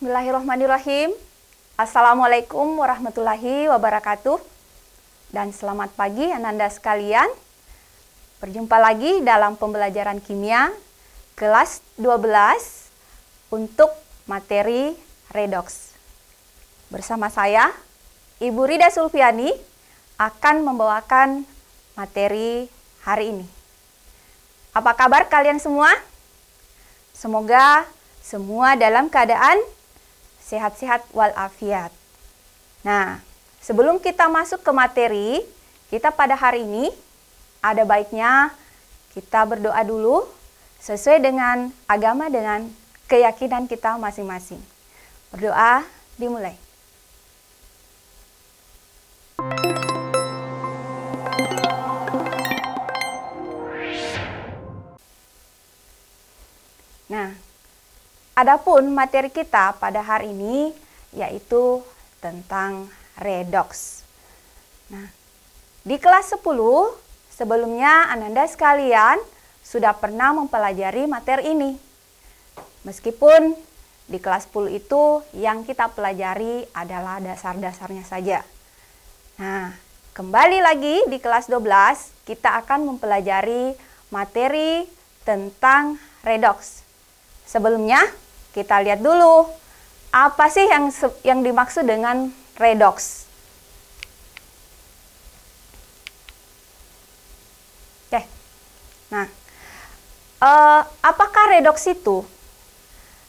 Bismillahirrahmanirrahim. Assalamualaikum warahmatullahi wabarakatuh. Dan selamat pagi Ananda sekalian. Berjumpa lagi dalam pembelajaran kimia kelas 12 untuk materi redoks. Bersama saya, Ibu Rida Sulfiani, akan membawakan materi hari ini. Apa kabar kalian semua? Semoga semua dalam keadaan sehat-sehat walafiat. Nah, sebelum kita masuk ke materi kita pada hari ini, ada baiknya kita berdoa dulu sesuai dengan agama dengan keyakinan kita masing-masing. Berdoa dimulai. Nah, adapun materi kita pada hari ini yaitu tentang redoks. Nah, di kelas 10 sebelumnya Ananda sekalian sudah pernah mempelajari materi ini. Meskipun di kelas 10 itu yang kita pelajari adalah dasar-dasarnya saja. Nah, kembali lagi di kelas 12 kita akan mempelajari materi tentang redoks. Sebelumnya kita lihat dulu apa sih yang dimaksud dengan redoks. Oke. Nah, apakah redoks itu?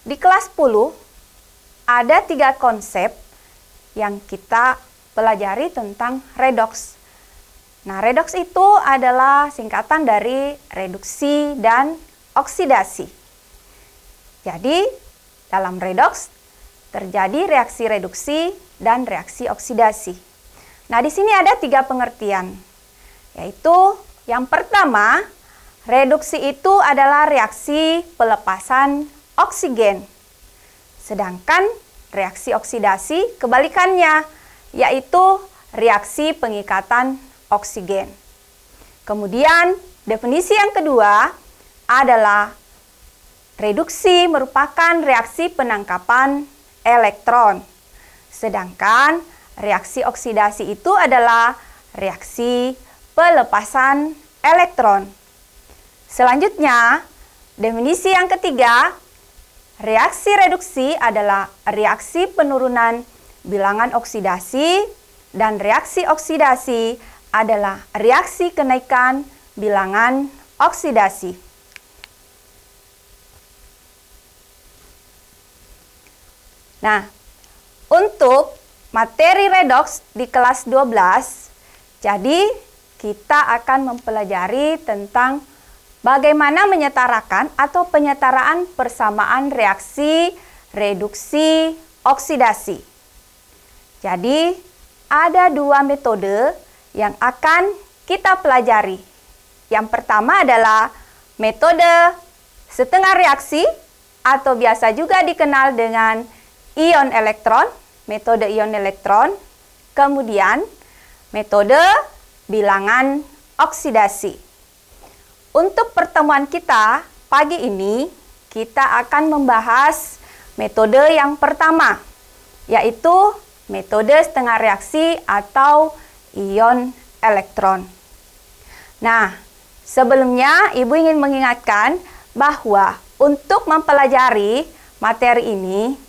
Di kelas 10 ada 3 konsep yang kita pelajari tentang redoks. Nah, redoks itu adalah singkatan dari reduksi dan oksidasi. Jadi, dalam redoks terjadi reaksi reduksi dan reaksi oksidasi. Nah, di sini ada 3 pengertian, yaitu yang pertama, reduksi itu adalah reaksi pelepasan oksigen. Sedangkan reaksi oksidasi kebalikannya, yaitu reaksi pengikatan oksigen. Kemudian, definisi yang kedua adalah reduksi merupakan reaksi penangkapan elektron. Sedangkan reaksi oksidasi itu adalah reaksi pelepasan elektron. Selanjutnya, definisi yang ketiga, reaksi reduksi adalah reaksi penurunan bilangan oksidasi dan reaksi oksidasi adalah reaksi kenaikan bilangan oksidasi. Nah, untuk materi redoks di kelas 12, jadi kita akan mempelajari tentang bagaimana menyetarakan atau penyetaraan persamaan reaksi reduksi oksidasi. Jadi, ada 2 metode yang akan kita pelajari. Yang pertama adalah metode setengah reaksi atau biasa juga dikenal dengan ion elektron, metode ion elektron. Kemudian, metode bilangan oksidasi. Untuk pertemuan kita pagi ini, kita akan membahas metode yang pertama, yaitu metode setengah reaksi atau ion elektron. Nah, sebelumnya Ibu ingin mengingatkan bahwa untuk mempelajari materi ini,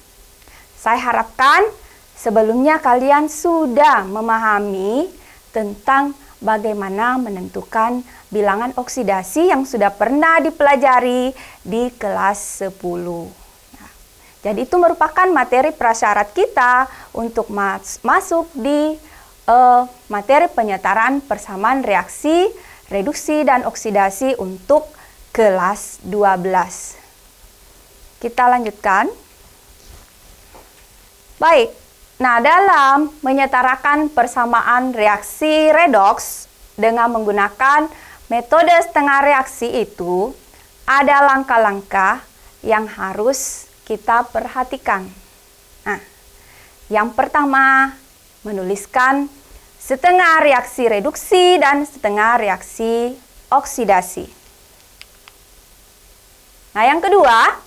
saya harapkan sebelumnya kalian sudah memahami tentang bagaimana menentukan bilangan oksidasi yang sudah pernah dipelajari di kelas 10. Nah, jadi itu merupakan materi prasyarat kita untuk masuk di materi penyetaraan persamaan reaksi, reduksi, dan oksidasi untuk kelas 12. Kita lanjutkan. Baik. Nah, dalam menyetarakan persamaan reaksi redoks dengan menggunakan metode setengah reaksi itu, ada langkah-langkah yang harus kita perhatikan. Nah, yang pertama, menuliskan setengah reaksi reduksi dan setengah reaksi oksidasi. Nah, yang kedua,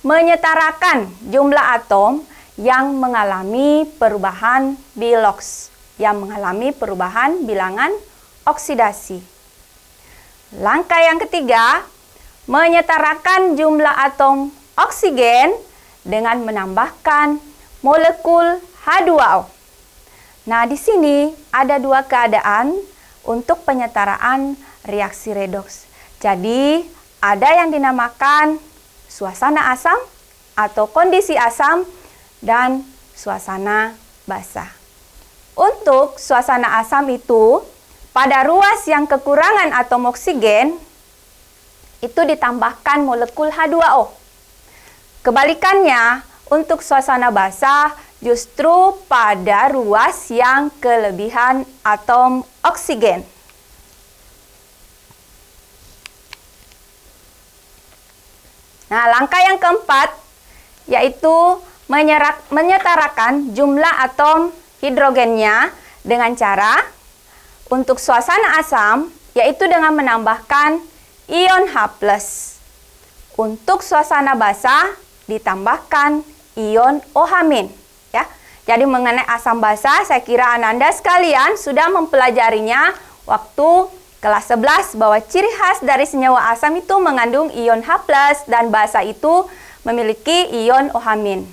menyetarakan jumlah atom yang mengalami perubahan bilox, yang mengalami perubahan bilangan oksidasi. Langkah yang ketiga, menyetarakan jumlah atom oksigen dengan menambahkan molekul H2O. Nah, di sini ada dua keadaan untuk penyetaraan reaksi redoks. Jadi, ada yang dinamakan suasana asam atau kondisi asam dan suasana basah. Untuk suasana asam itu, pada ruas yang kekurangan atom oksigen, itu ditambahkan molekul H2O. Kebalikannya, untuk suasana basah, justru pada ruas yang kelebihan atom oksigen. Nah, langkah yang keempat, yaitu menyetarakan jumlah atom hidrogennya dengan cara untuk suasana asam, yaitu dengan menambahkan ion H+. Untuk suasana basah, ditambahkan ion OH-. Ya. Jadi mengenai asam basah, saya kira Ananda sekalian sudah mempelajarinya waktu kelas 11, bahwa ciri khas dari senyawa asam itu mengandung ion H+, dan basah itu memiliki ion OH-.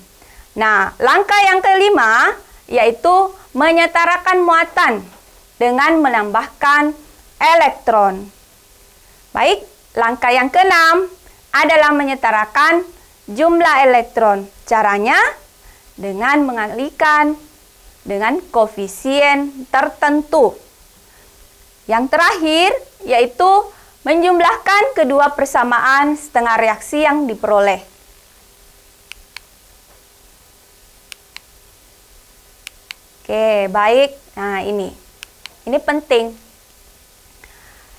Nah, langkah yang kelima, yaitu menyetarakan muatan dengan menambahkan elektron. Baik, langkah yang keenam adalah menyetarakan jumlah elektron. Caranya dengan mengalihkan dengan koefisien tertentu. Yang terakhir yaitu menjumlahkan kedua persamaan setengah reaksi yang diperoleh. Oke, baik. Nah, ini penting.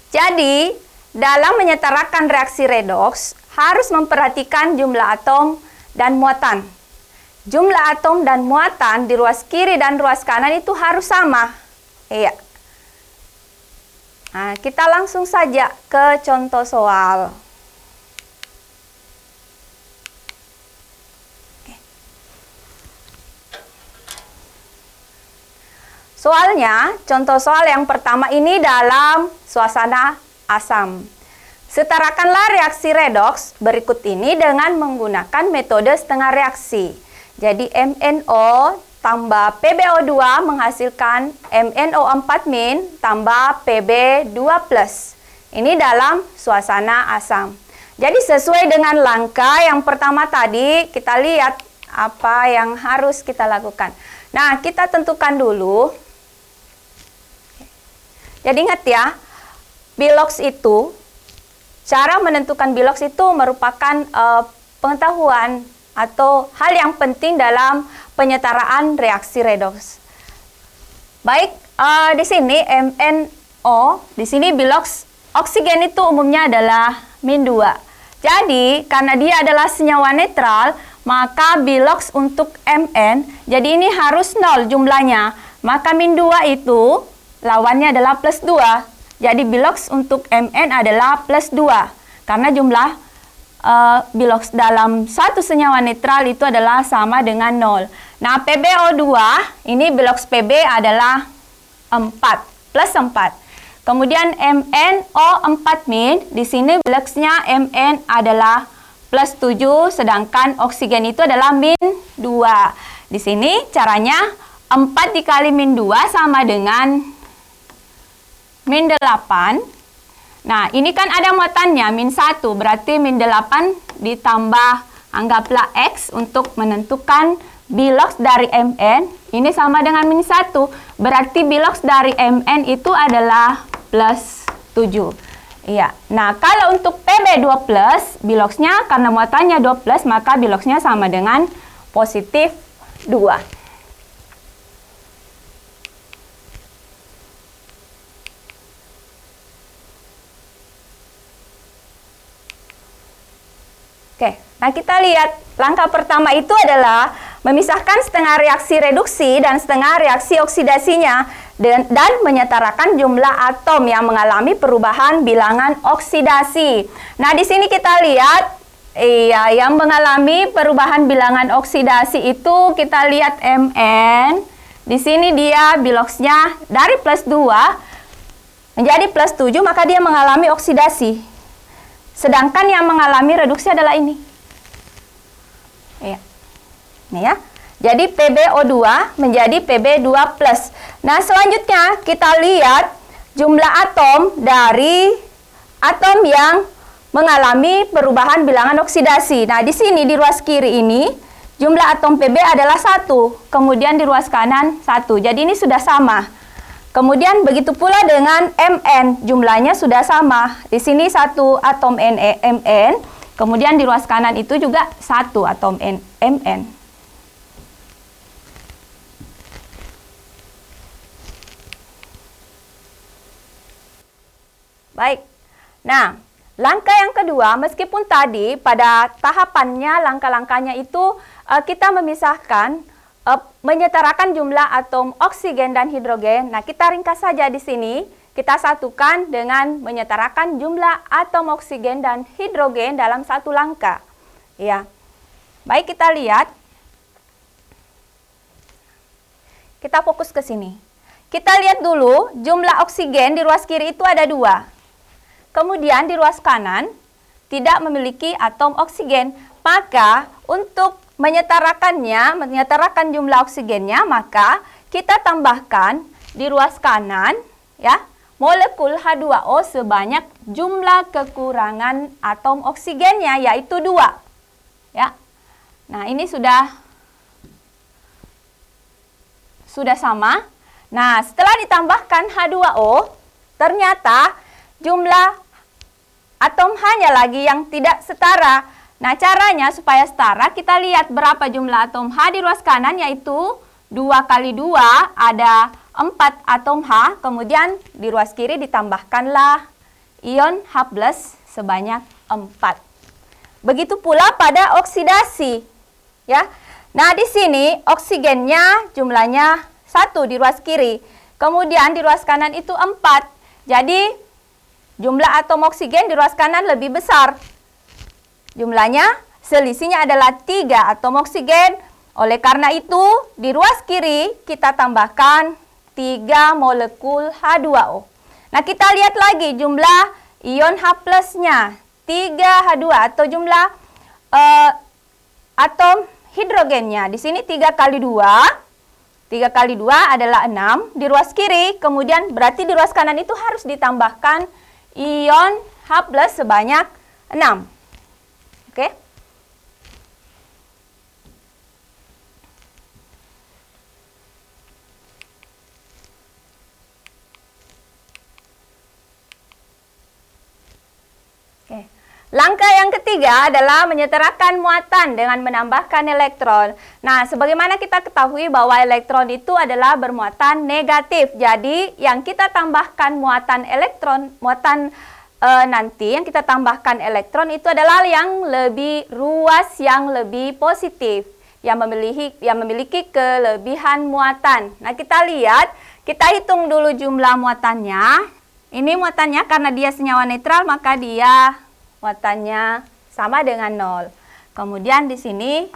Jadi, dalam menyetarakan reaksi redoks, harus memperhatikan jumlah atom dan muatan. Jumlah atom dan muatan di ruas kiri dan ruas kanan itu harus sama. Iya. Nah, kita langsung saja ke contoh soal. Soalnya, contoh soal yang pertama ini dalam suasana asam. Setarakanlah reaksi redoks berikut ini dengan menggunakan metode setengah reaksi. Jadi MnO tambah PbO2 menghasilkan MnO4- tambah Pb2+. Ini dalam suasana asam. Jadi sesuai dengan langkah yang pertama tadi, kita lihat apa yang harus kita lakukan. Nah, kita tentukan dulu. Jadi ingat ya, bilox itu, cara menentukan bilox itu merupakan pengetahuan atau hal yang penting dalam penyetaraan reaksi redoks. Baik, di sini MnO, di sini bilox oksigen itu umumnya adalah -2. Jadi, karena dia adalah senyawa netral, maka bilox untuk Mn, jadi ini harus 0 jumlahnya. Maka -2 itu lawannya adalah +2. Jadi bilox untuk Mn adalah +2. Karena jumlah bilox dalam satu senyawa netral itu adalah sama dengan 0. Nah, PbO2, ini bilox Pb adalah 4, +4. Kemudian MnO4-, di sini biloxnya Mn adalah +7, sedangkan oksigen itu adalah -2. Di sini caranya 4 dikali -2 sama dengan -8. Nah, ini kan ada muatannya, -1, berarti -8 ditambah, anggaplah X untuk menentukan bilox dari Mn. Ini sama dengan -1, berarti bilox dari Mn itu adalah +7. Iya. Nah, kalau untuk Pb2+, biloxnya karena muatannya 2+, maka biloxnya sama dengan +2. Oke, nah kita lihat langkah pertama itu adalah memisahkan setengah reaksi reduksi dan setengah reaksi oksidasinya dan menyetarakan jumlah atom yang mengalami perubahan bilangan oksidasi. Nah, di sini kita lihat Iya, yang mengalami perubahan bilangan oksidasi itu kita lihat Mn. Di sini dia biloxnya dari plus 2 menjadi plus 7, maka dia mengalami oksidasi. Sedangkan yang mengalami reduksi adalah ini. Iya. Nih ya. Jadi PbO2 menjadi Pb2+. Nah, selanjutnya kita lihat jumlah atom dari atom yang mengalami perubahan bilangan oksidasi. Nah, di sini di ruas kiri ini jumlah atom Pb adalah 1, kemudian di ruas kanan 1. Jadi ini sudah sama. Kemudian begitu pula dengan Mn, jumlahnya sudah sama. Di sini 1 atom Mn, kemudian di ruas kanan itu juga 1 atom Mn. Baik. Nah, langkah yang kedua, meskipun tadi pada tahapannya, langkah-langkahnya itu kita memisahkan, menyetarakan jumlah atom oksigen dan hidrogen. Nah, kita ringkas saja di sini. Kita satukan dengan menyetarakan jumlah atom oksigen dan hidrogen dalam satu langkah. Ya. Baik, kita lihat. Kita fokus ke sini. Kita lihat dulu, jumlah oksigen di ruas kiri itu ada 2. Kemudian di ruas kanan tidak memiliki atom oksigen. Maka untuk menyetarakan jumlah oksigennya, maka kita tambahkan di ruas kanan ya, molekul H2O sebanyak jumlah kekurangan atom oksigennya, yaitu 2. Ya. Nah, ini sudah sama. Nah, setelah ditambahkan H2O, ternyata jumlah atom hanya lagi yang tidak setara. Nah, caranya supaya setara, kita lihat berapa jumlah atom H di ruas kanan, yaitu 2 kali 2 ada 4 atom H. Kemudian di ruas kiri ditambahkanlah ion H+ sebanyak 4. Begitu pula pada oksidasi. Ya. Nah, di sini oksigennya jumlahnya 1 di ruas kiri. Kemudian di ruas kanan itu 4. Jadi jumlah atom oksigen di ruas kanan lebih besar. Jumlahnya, selisihnya adalah 3 atom oksigen. Oleh karena itu, di ruas kiri kita tambahkan 3 molekul H2O. Nah, kita lihat lagi jumlah ion H+-nya. 3H2 atau jumlah atom hidrogennya. Di sini 3 kali 2. 3 kali 2 adalah 6 di ruas kiri. Kemudian berarti di ruas kanan itu harus ditambahkan ion H+ sebanyak 6. Oke. Oke. Langkah yang ketiga adalah menyetarakan muatan dengan menambahkan elektron. Nah, sebagaimana kita ketahui bahwa elektron itu adalah bermuatan negatif. Jadi, yang kita tambahkan muatan elektron, nanti yang kita tambahkan elektron itu adalah yang lebih ruas, yang lebih positif, yang memiliki kelebihan muatan. Nah, kita lihat, kita hitung dulu jumlah muatannya. Ini muatannya karena dia senyawa netral, maka dia muatannya sama dengan 0. Kemudian di sini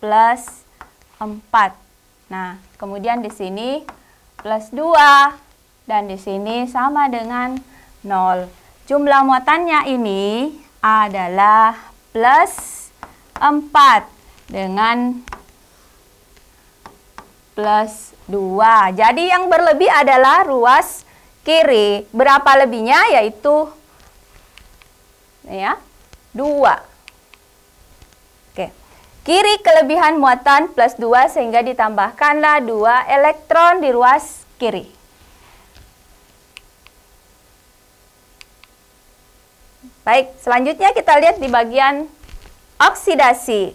plus 4. Nah, kemudian di sini plus 2. Dan di sini sama dengan 0. Jumlah muatannya ini adalah plus 4 dengan plus 2. Jadi yang berlebih adalah ruas kiri. Berapa lebihnya? Yaitu ya, 2. Oke. Kiri kelebihan muatan plus 2 sehingga ditambahkanlah 2 elektron di ruas kiri. Baik, selanjutnya kita lihat di bagian oksidasi.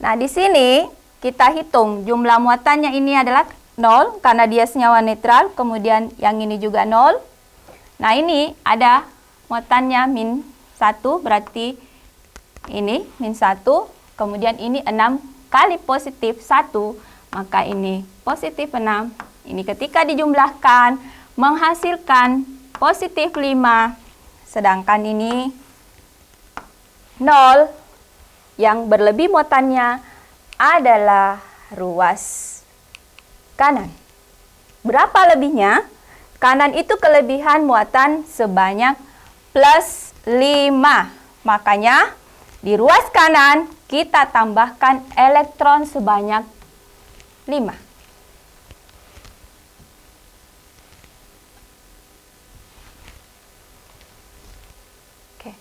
Nah, di sini kita hitung jumlah muatannya ini adalah 0 karena dia senyawa netral, kemudian yang ini juga 0. Nah, ini ada muatannya min 1, berarti ini min 1, kemudian ini 6 kali positif 1, maka ini positif 6. Ini ketika dijumlahkan menghasilkan positif 5, sedangkan ini 0, yang berlebih muatannya adalah ruas kanan. Berapa lebihnya? Kanan itu kelebihan muatan sebanyak plus 5. Makanya di ruas kanan kita tambahkan elektron sebanyak 5. Oke.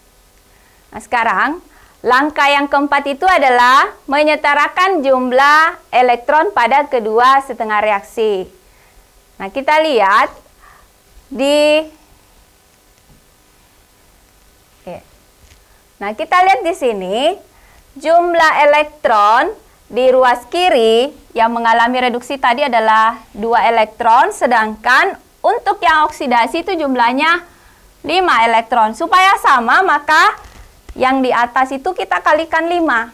Nah, sekarang langkah yang keempat itu adalah menyetarakan jumlah elektron pada kedua setengah reaksi. Nah, kita lihat Nah, kita lihat di sini jumlah elektron di ruas kiri yang mengalami reduksi tadi adalah 2 elektron, sedangkan untuk yang oksidasi itu jumlahnya 5 elektron. Supaya sama, maka yang di atas itu kita kalikan 5.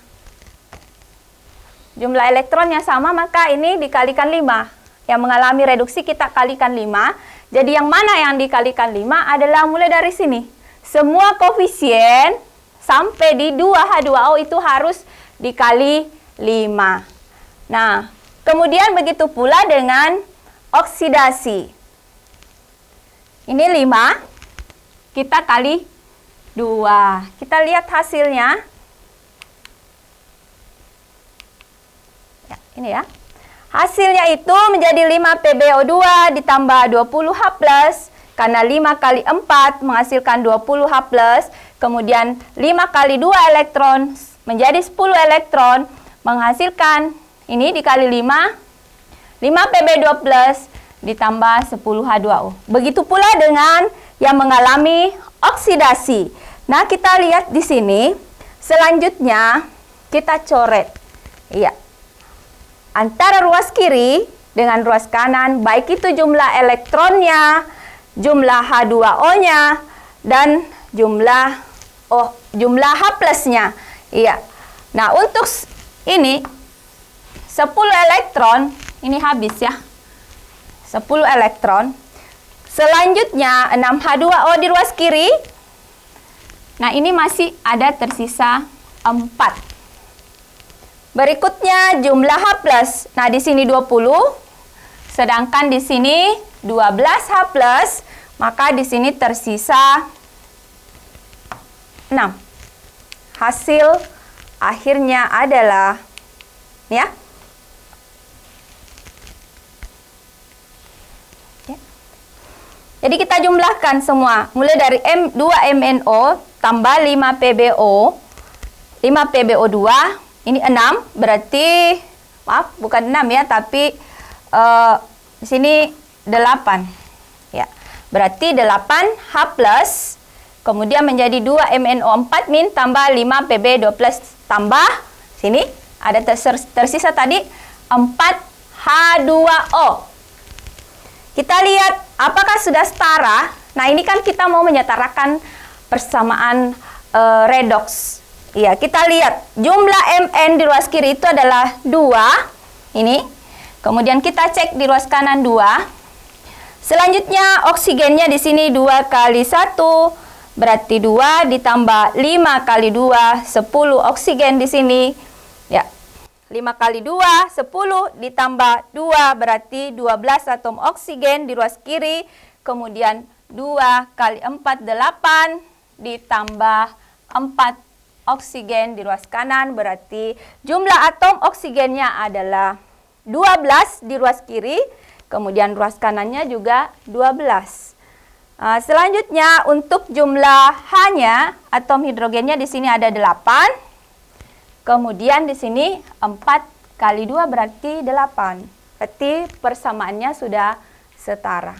Jumlah elektronnya sama, maka ini dikalikan 5. Yang mengalami reduksi kita kalikan 5. Jadi yang mana yang dikalikan 5 adalah mulai dari sini. Semua koefisien sampai di 2H2O itu harus dikali 5. Nah, kemudian begitu pula dengan oksidasi. Ini 5, kita kali 2. Kita lihat hasilnya. Ya, ini ya. Hasilnya itu menjadi 5 PbO2 ditambah 20H+, karena 5 kali 4 menghasilkan 20H+, kemudian 5 kali 2 elektron menjadi 10 elektron, menghasilkan ini dikali 5 Pb2+ ditambah 10H2O. Begitu pula dengan yang mengalami oksidasi. Nah, kita lihat di sini, selanjutnya kita coret. Iya. Antara ruas kiri dengan ruas kanan, baik itu jumlah elektronnya, jumlah H2O-nya, dan jumlah H+-nya. Iya. Nah, untuk ini 10 elektron, ini habis ya. 10 elektron. Selanjutnya 6H2O di ruas kiri. Nah, ini masih ada tersisa 4. Berikutnya jumlah H+. Nah, di sini 20, sedangkan di sini 12H+, maka di sini tersisa 6. Hasil akhirnya adalah ya. Jadi kita jumlahkan semua, mulai dari 2MnO tambah 5 PbO, 5 PbO2, ini 6, berarti, maaf, bukan 6 ya, tapi di sini 8. Ya, berarti 8H+, kemudian menjadi 2MnO4- tambah 5 Pb2+, tambah, sini ada tersisa tadi 4H2O. Kita lihat apakah sudah setara. Nah, ini kan kita mau menyetarakan persamaan redoks. Ya, kita lihat jumlah Mn di ruas kiri itu adalah 2. Ini. Kemudian kita cek di ruas kanan 2. Selanjutnya oksigennya di sini 2 kali 1 berarti 2 ditambah 5 kali 2 10 oksigen di sini. Ya. 5 kali 2, 10 ditambah 2 berarti 12 atom oksigen di ruas kiri. Kemudian 2 kali 4, 8 ditambah 4 oksigen di ruas kanan. Berarti jumlah atom oksigennya adalah 12 di ruas kiri. Kemudian ruas kanannya juga 12. Selanjutnya untuk jumlah H-nya, atom hidrogennya di sini ada 8. Kemudian di sini 4 kali 2 berarti 8. Berarti persamaannya sudah setara.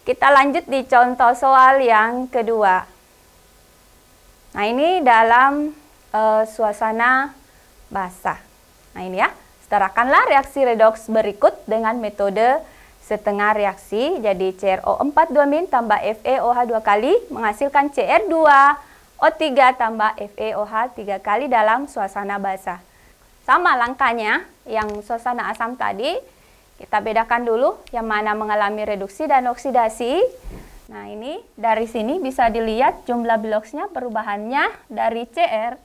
Kita lanjut di contoh soal yang kedua. Nah, ini dalam suasana basah. Nah, ini ya. Setarakanlah reaksi redoks berikut dengan metode setengah reaksi. Jadi CrO4 2- tambah FeOH 2 kali menghasilkan Cr2O3 tambah FeOH 3 kali dalam suasana basah. Sama langkahnya yang suasana asam tadi. Kita bedakan dulu yang mana mengalami reduksi dan oksidasi. Nah, ini dari sini bisa dilihat jumlah biloxnya perubahannya dari Cr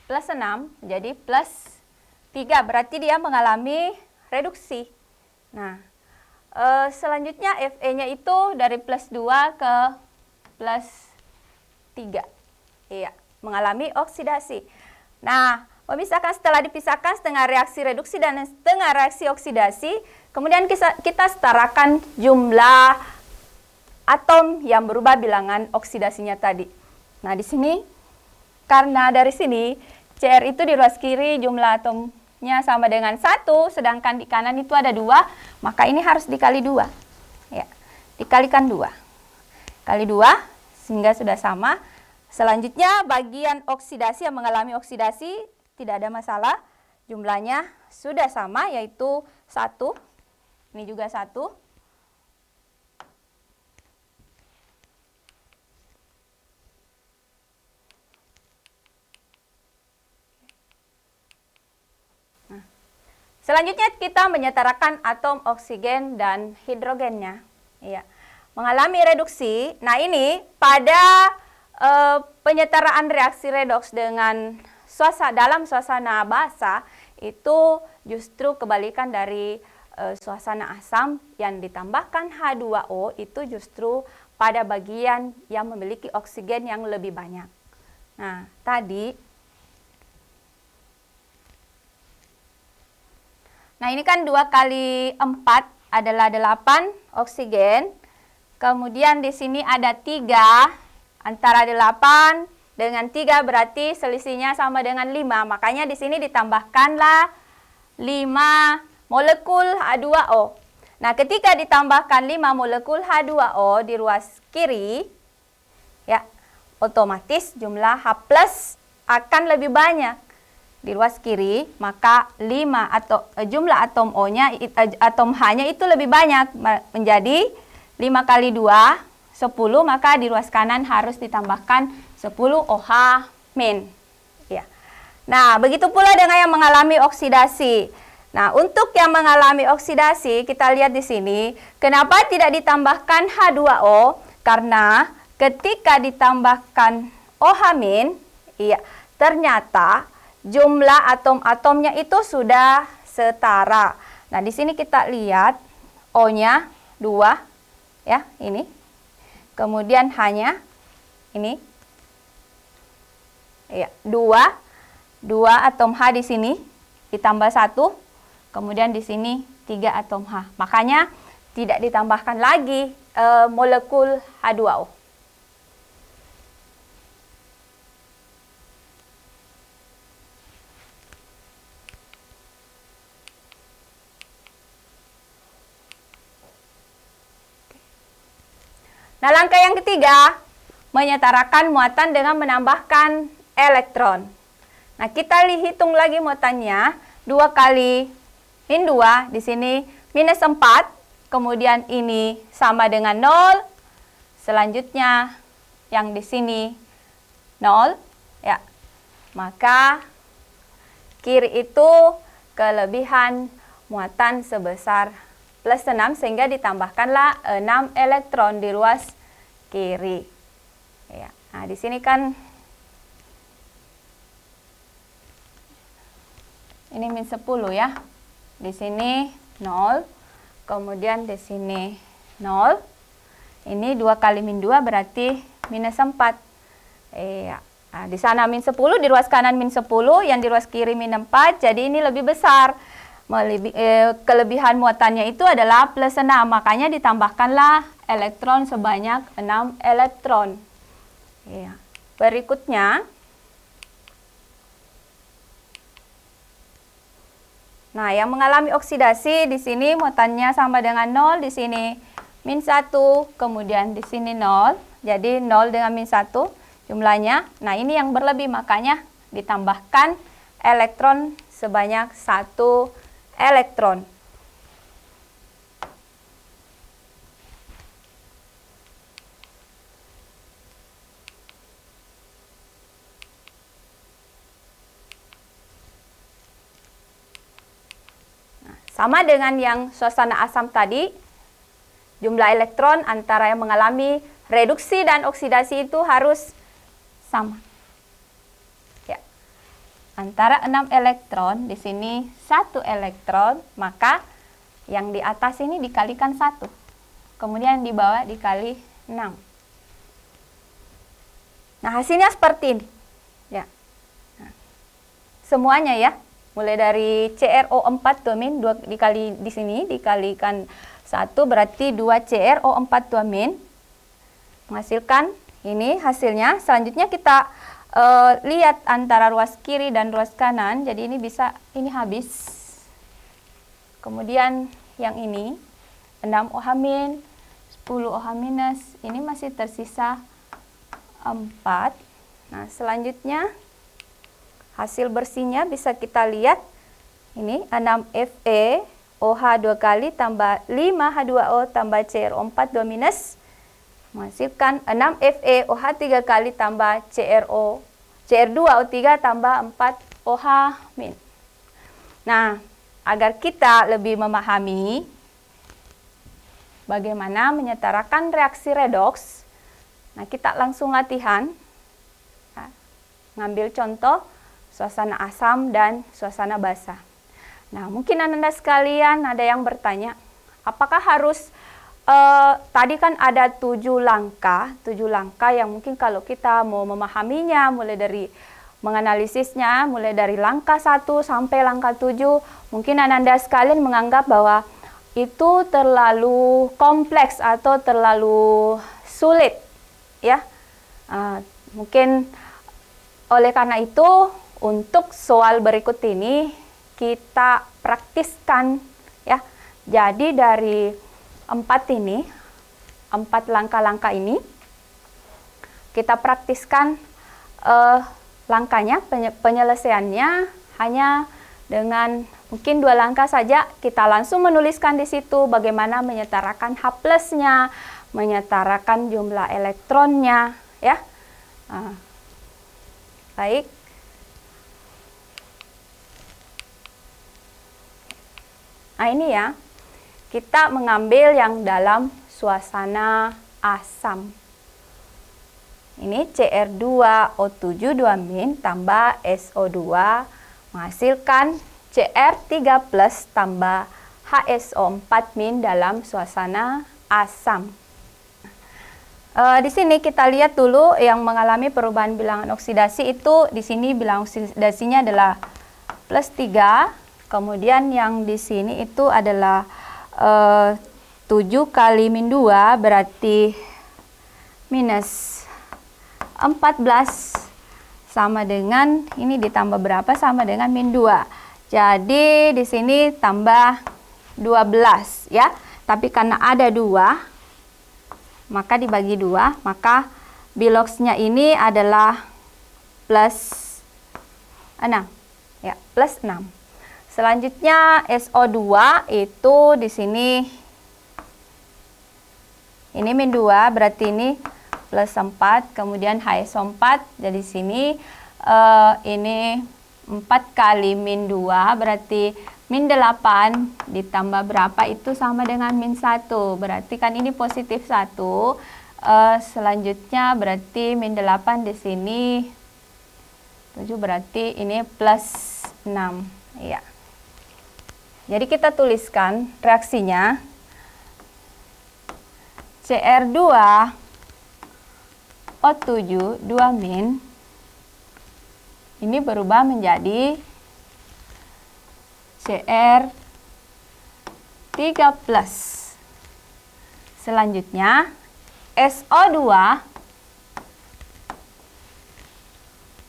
plus 6 menjadi plus 3. Berarti dia mengalami reduksi. Nah, selanjutnya Fe-nya itu dari plus 2 ke plus 3. Iya, mengalami oksidasi. Nah, setelah dipisahkan setengah reaksi reduksi dan setengah reaksi oksidasi, kemudian kita setarakan jumlah atom yang berubah bilangan oksidasinya tadi. Nah, di sini, karena dari sini, Cr itu di ruas kiri jumlah atomnya sama dengan 1, sedangkan di kanan itu ada 2, maka ini harus dikali 2. Ya, dikalikan 2. Kali 2, sehingga sudah sama. Selanjutnya, bagian oksidasi yang mengalami oksidasi, tidak ada masalah. Jumlahnya sudah sama, yaitu 1. Ini juga 1. Selanjutnya kita menyetarakan atom oksigen dan hidrogennya. Ya, mengalami reduksi. Nah, ini pada penyetaraan reaksi redoks dengan dalam suasana basa itu justru kebalikan dari suasana asam yang ditambahkan H2O itu justru pada bagian yang memiliki oksigen yang lebih banyak. Nah, ini kan 2 kali 4 adalah 8 oksigen. Kemudian di sini ada 3. Antara 8 dengan 3 berarti selisihnya sama dengan 5. Makanya di sini ditambahkanlah 5 molekul H2O. Nah, ketika ditambahkan 5 molekul H2O di ruas kiri, ya, otomatis jumlah H+ akan lebih banyak. Di ruas kiri, maka jumlah atom atom H-nya itu lebih banyak, menjadi 5 kali 2, 10, maka di ruas kanan harus ditambahkan 10 OH-. Ya. Nah, begitu pula dengan yang mengalami oksidasi. Nah, untuk yang mengalami oksidasi, kita lihat di sini, kenapa tidak ditambahkan H2O? Karena ketika ditambahkan OH-, iya, ternyata jumlah atom-atomnya itu sudah setara. Nah, di sini kita lihat O-nya 2, ya, ini. Kemudian H-nya ini. Ya, 2 atom H di sini ditambah 1. Kemudian di sini 3 atom H. Makanya tidak ditambahkan lagi molekul H2O. Nah, langkah yang ketiga, menyetarakan muatan dengan menambahkan elektron. Nah, kita hitung lagi muatannya. 2 kali min 2, di sini minus 4. Kemudian ini sama dengan 0. Selanjutnya, yang di sini 0. Ya. Maka, kiri itu kelebihan muatan sebesar plus 6, sehingga ditambahkanlah 6 elektron di ruas kiri. Ya. Nah, di sini kan ini min 10 ya. Di sini 0. Kemudian di sini 0. Ini 2 kali min 2 berarti minus 4. Ya. Nah, di sana min 10, di ruas kanan min 10, yang di ruas kiri min 4. Jadi ini lebih besar. Kelebihan muatannya itu adalah plus 6, makanya ditambahkanlah elektron sebanyak 6 elektron. Ya. Berikutnya, nah, yang mengalami oksidasi di sini muatannya sama dengan 0, di sini min 1, kemudian di sini 0. Jadi 0 dengan min 1 jumlahnya. Nah, ini yang berlebih, makanya ditambahkan elektron sebanyak 1 elektron. Nah, sama dengan yang suasana asam tadi, jumlah elektron antara yang mengalami reduksi dan oksidasi itu harus sama. Ya. Antara 6 elektron, di sini 1 elektron, maka yang di atas ini dikalikan 1. Kemudian di bawah dikali 6. Nah, hasilnya seperti ini. Ya. Nah, semuanya ya. Mulai dari CrO4 2- 2 dikali di sini dikalikan 1 berarti 2 CrO4 2- menghasilkan ini hasilnya. Selanjutnya kita lihat antara ruas kiri dan ruas kanan. Jadi ini bisa ini habis. Kemudian yang ini 6 OH-, 10 OH-, ini masih tersisa 4. Nah, selanjutnya hasil bersihnya bisa kita lihat. Ini 6 Fe OH 2 kali tambah 5 H2O tambah CrO4 2- menghasilkan 6 Fe OH 3 kali tambah Cr2O3 tambah 4 OH-. Nah, agar kita lebih memahami bagaimana menyetarakan reaksi redoks, nah kita langsung latihan. Nah, ngambil contoh suasana asam dan suasana basah. Nah, mungkin Anda sekalian ada yang bertanya, apakah harus tadi kan ada 7 langkah yang mungkin kalau kita mau memahaminya mulai dari menganalisisnya, mulai dari langkah 1 sampai langkah 7, mungkin Anda sekalian menganggap bahwa itu terlalu kompleks atau terlalu sulit, ya. Mungkin oleh karena itu, untuk soal berikut ini kita praktiskan, ya. Jadi dari 4 langkah-langkah ini kita praktiskan langkahnya, penyelesaiannya hanya dengan mungkin 2 langkah saja. Kita langsung menuliskan di situ bagaimana menyetarakan H+-nya, menyetarakan jumlah elektronnya, ya. Baik. Nah, ini ya, kita mengambil yang dalam suasana asam. Ini Cr2O7 2- tambah SO2 menghasilkan Cr3+ tambah HSO4- dalam suasana asam. Di sini kita lihat dulu yang mengalami perubahan bilangan oksidasi itu, di sini bilangan oksidasinya adalah +3. Kemudian yang di sini itu adalah 7 kali -2 berarti -14 sama dengan ini ditambah berapa sama dengan -2. Jadi di sini tambah 12 ya. Tapi karena ada 2 maka dibagi 2, maka biloxnya ini adalah +6 ya, +6. Selanjutnya SO2 itu di sini ini -2 berarti ini +4, kemudian HSO4 jadi sini ini 4 kali -2 berarti -8 ditambah berapa itu sama dengan -1, berarti kan ini positif 1. Selanjutnya berarti -8 di sini 7 berarti ini +6 ya. Jadi kita tuliskan reaksinya Cr2O7 2- ini berubah menjadi Cr3+. Selanjutnya SO2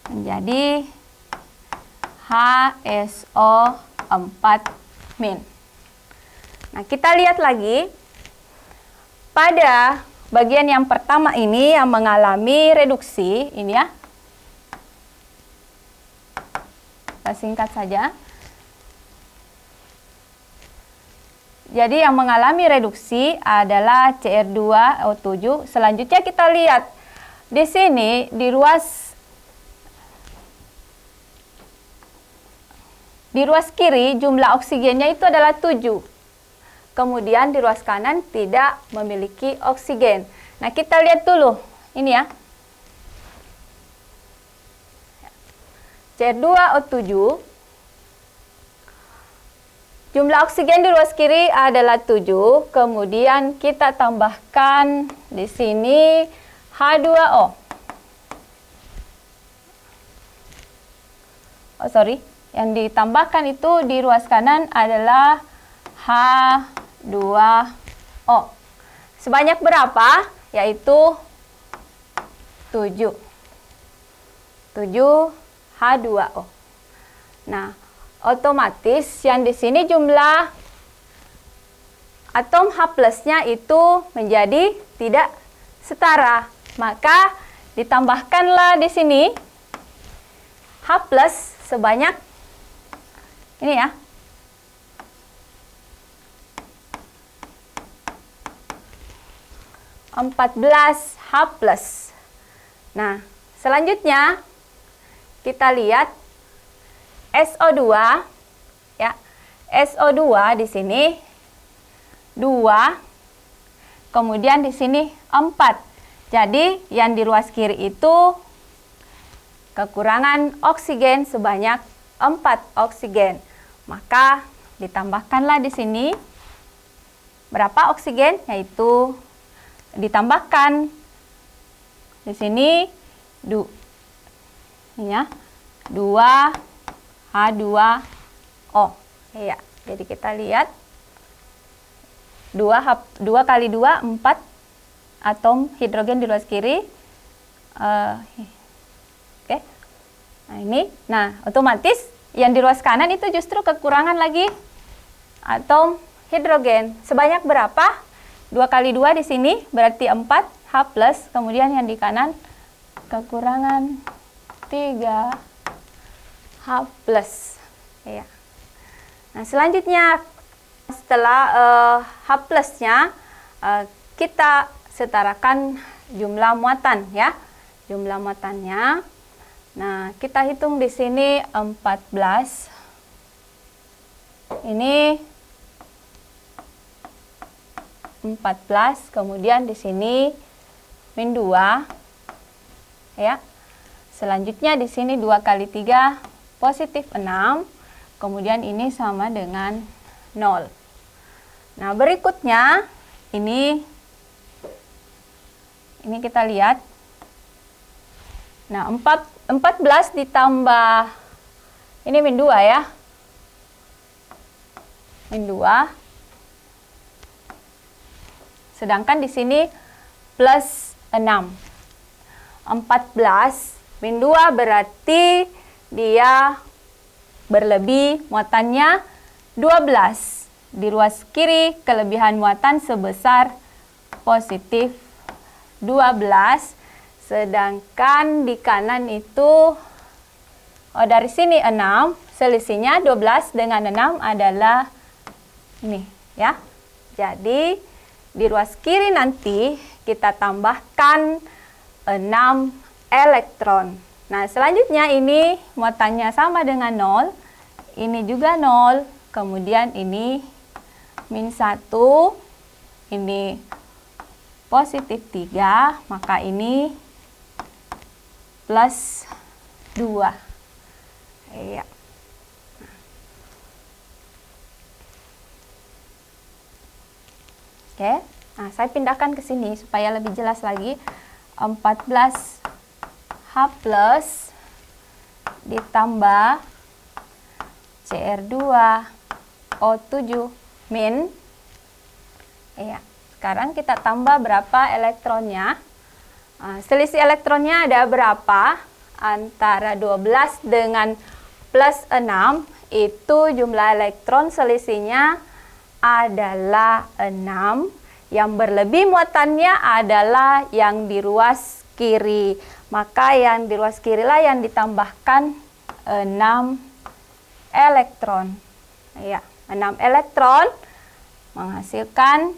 menjadi HSO4-. Nah, kita lihat lagi pada bagian yang pertama ini yang mengalami reduksi ini ya. Kita singkat saja. Jadi yang mengalami reduksi adalah Cr2O7. Selanjutnya kita lihat di sini di ruas kiri jumlah oksigennya itu adalah 7. kemudian di ruas kanan tidak memiliki oksigen. Nah, kita lihat dulu. Ini ya. Cr2O7. Jumlah oksigen di ruas kiri adalah 7. Kemudian kita tambahkan di sini H2O. Yang ditambahkan itu di ruas kanan adalah H2O. Sebanyak berapa? Yaitu 7. 7 H2O. Nah, otomatis yang di sini jumlah atom H plusnya itu menjadi tidak setara. Maka ditambahkanlah di sini H plus sebanyak ini ya. (14 H plus). Nah, selanjutnya kita lihat SO2 ya. SO2 di sini 2. Kemudian di sini 4. Jadi yang di ruas kiri itu kekurangan oksigen sebanyak 4 oksigen. Maka ditambahkanlah di sini berapa oksigen? Yaitu ditambahkan di sini ya 2 H2O. Ya, jadi kita lihat 2 kali 2 4 atom hidrogen di ruas kiri. Oke. Nah, ini. Nah, otomatis yang di ruas kanan itu justru kekurangan lagi atom hidrogen. Sebanyak berapa? 2 kali 2 di sini berarti 4 H plus. Kemudian yang di kanan kekurangan 3 H plus. Ya. Nah, selanjutnya setelah H plusnya kita setarakan jumlah muatan ya. Jumlah muatannya. Nah, kita hitung di sini 14. Ini 14, kemudian di sini min 2 ya. Selanjutnya di sini 2 kali 3 positif 6. Kemudian ini sama dengan 0. Nah, berikutnya ini kita lihat. Nah, 14 ditambah ini min 2 ya. Min 2. Sedangkan di sini plus 6. 14 min 2 berarti dia berlebih muatannya 12. Di ruas kiri kelebihan muatan sebesar positif 12. Sedangkan di kanan itu dari sini 6. Selisihnya 12 dengan 6 adalah ini ya. Jadi di ruas kiri nanti kita tambahkan 6 elektron. Nah, selanjutnya ini muatannya sama dengan 0. Ini juga 0. Kemudian ini min 1. Ini positif 3. Maka ini plus 2. Iya. Oke, nah saya pindahkan ke sini supaya lebih jelas lagi. 14 H plus ditambah Cr2O7 min. Ya, sekarang kita tambah berapa elektronnya. Selisih elektronnya ada berapa? Antara 12 dengan plus 6 itu jumlah elektron selisihnya adalah 6. Yang berlebih muatannya adalah yang di ruas kiri. Maka yang di ruas kiri lah yang ditambahkan 6 elektron. Ya, 6 elektron menghasilkan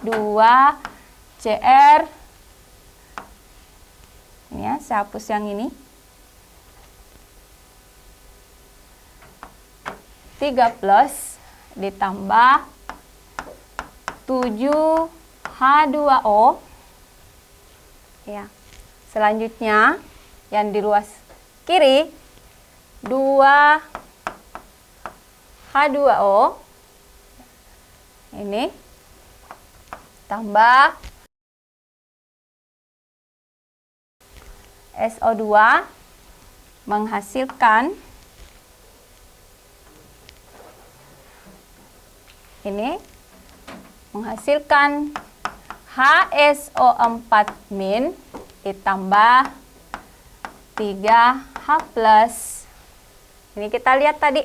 2 Cr. Ini ya, saya hapus yang ini. 3 plus ditambah 7H2O. Ya. Selanjutnya yang di ruas kiri 2H2O. Ini tambah SO2 menghasilkan ini menghasilkan HSO4- ditambah 3H+. Ini kita lihat tadi,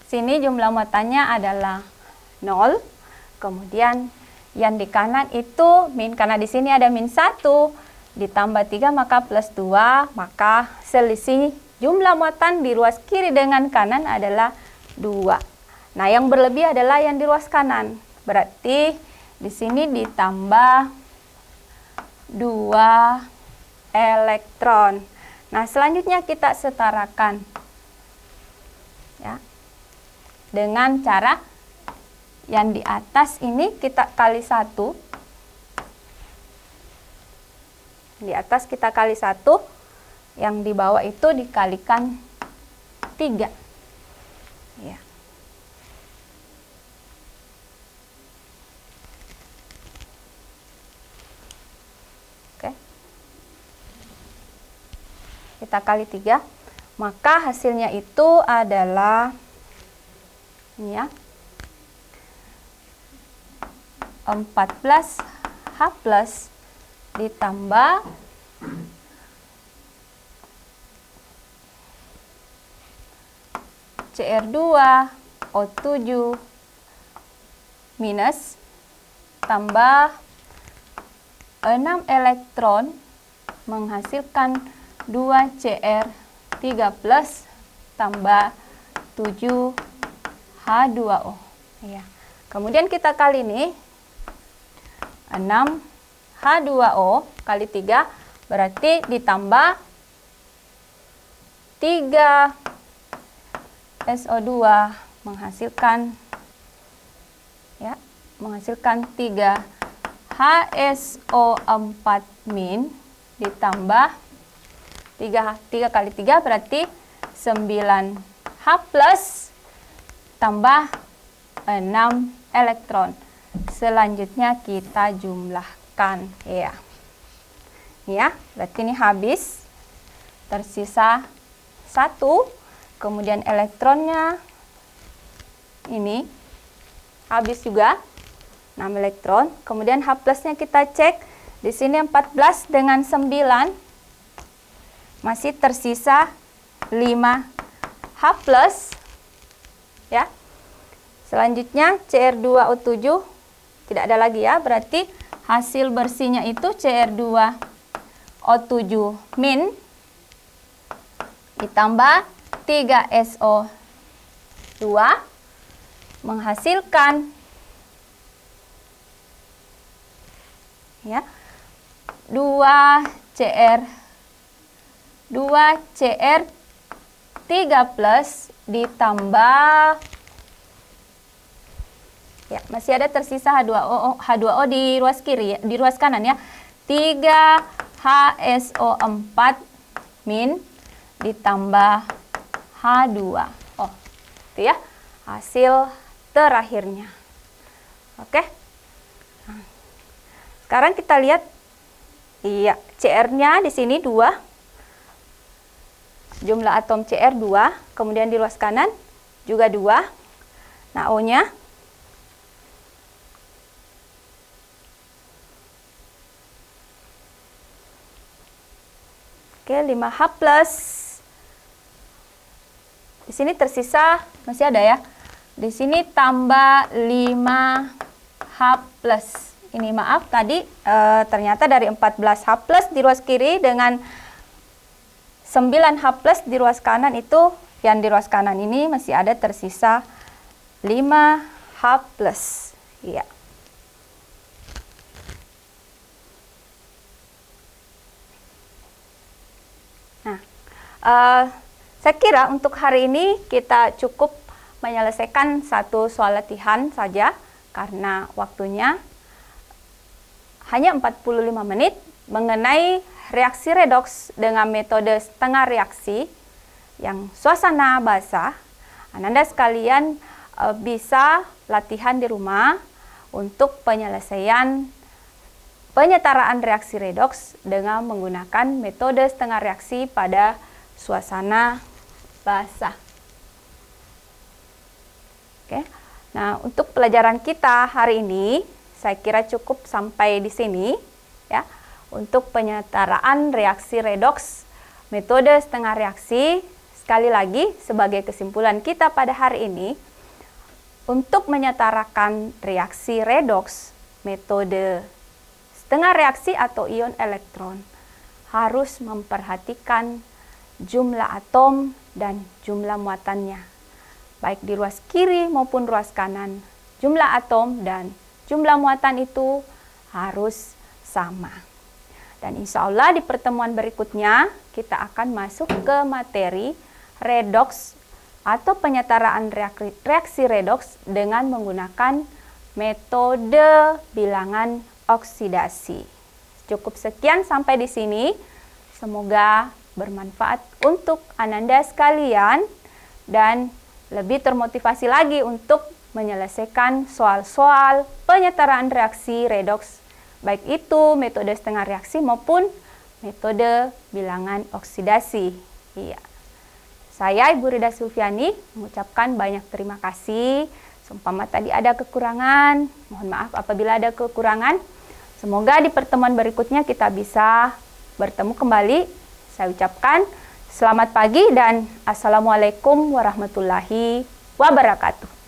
sini jumlah muatannya adalah 0. Kemudian yang di kanan itu min, karena di sini ada -1 ditambah 3 maka +2, maka selisih jumlah muatan di ruas kiri dengan kanan adalah 2. Nah, yang berlebih adalah yang di ruas kanan. Berarti di sini ditambah 2 elektron. Nah, selanjutnya kita setarakan ya. Dengan cara yang di atas ini kita kali 1. Di atas kita kali 1, yang di bawah itu dikalikan 3. Ya. Kita kali 3, maka hasilnya itu adalah ini ya, 14H+ ditambah Cr2O7- tambah 6 elektron menghasilkan 2Cr3+ tambah 7H2O. Ya. Kemudian kita kali ini 6H2O kali 3 berarti ditambah 3SO2 menghasilkan 3HSO4- ditambah 3 kali 3 berarti 9H+ tambah 6 elektron. Selanjutnya kita jumlahkan ya. Ya, berarti ini habis. Tersisa 1. Kemudian elektronnya ini habis juga 6 elektron. Kemudian H+-nya kita cek. Di sini 14 dengan 9 masih tersisa 5H+. Ya. Selanjutnya Cr2O7 tidak ada lagi ya, berarti hasil bersihnya itu Cr2O7- ditambah 3SO2 menghasilkan ya 2Cr3+ ditambah ya, masih ada tersisa H2O di ruas kiri, di ruas kanan ya. 3HSO4- ditambah H2. Oh, itu ya hasil terakhirnya. Oke. Nah, sekarang kita lihat iya, Cr-nya di sini 2. Jumlah atom Cr 2, kemudian di ruas kanan juga 2. Nah, O-nya oke, 5H+. Di sini tersisa masih ada ya. Di sini tambah 5H+. Ini maaf tadi ternyata dari 14H+ di ruas kiri dengan 9H+ di ruas kanan, itu yang di ruas kanan ini masih ada tersisa 5H+. Iya. Nah, saya kira untuk hari ini kita cukup menyelesaikan satu soal latihan saja karena waktunya hanya 45 menit mengenai reaksi redoks dengan metode setengah reaksi yang suasana basah. Ananda sekalian bisa latihan di rumah untuk penyelesaian penyetaraan reaksi redoks dengan menggunakan metode setengah reaksi pada suasana basah. Oke. Nah, untuk pelajaran kita hari ini saya kira cukup sampai di sini ya. Untuk penyetaraan reaksi redoks metode setengah reaksi, sekali lagi sebagai kesimpulan kita pada hari ini, untuk menyetarakan reaksi redoks metode setengah reaksi atau ion elektron harus memperhatikan jumlah atom dan jumlah muatannya, baik di ruas kiri maupun ruas kanan. Jumlah atom dan jumlah muatan itu harus sama. Dan insya Allah di pertemuan berikutnya kita akan masuk ke materi redoks atau penyetaraan reaksi redoks dengan menggunakan metode bilangan oksidasi. Cukup sekian sampai di sini. Semoga bermanfaat untuk Ananda sekalian dan lebih termotivasi lagi untuk menyelesaikan soal-soal penyetaraan reaksi redoks, baik itu metode setengah reaksi maupun metode bilangan oksidasi. Iya. Saya Ibu Rida Sulfiani mengucapkan banyak terima kasih. Seumpama tadi ada kekurangan, mohon maaf apabila ada kekurangan. Semoga di pertemuan berikutnya kita bisa bertemu kembali. Saya ucapkan selamat pagi dan Assalamualaikum warahmatullahi wabarakatuh.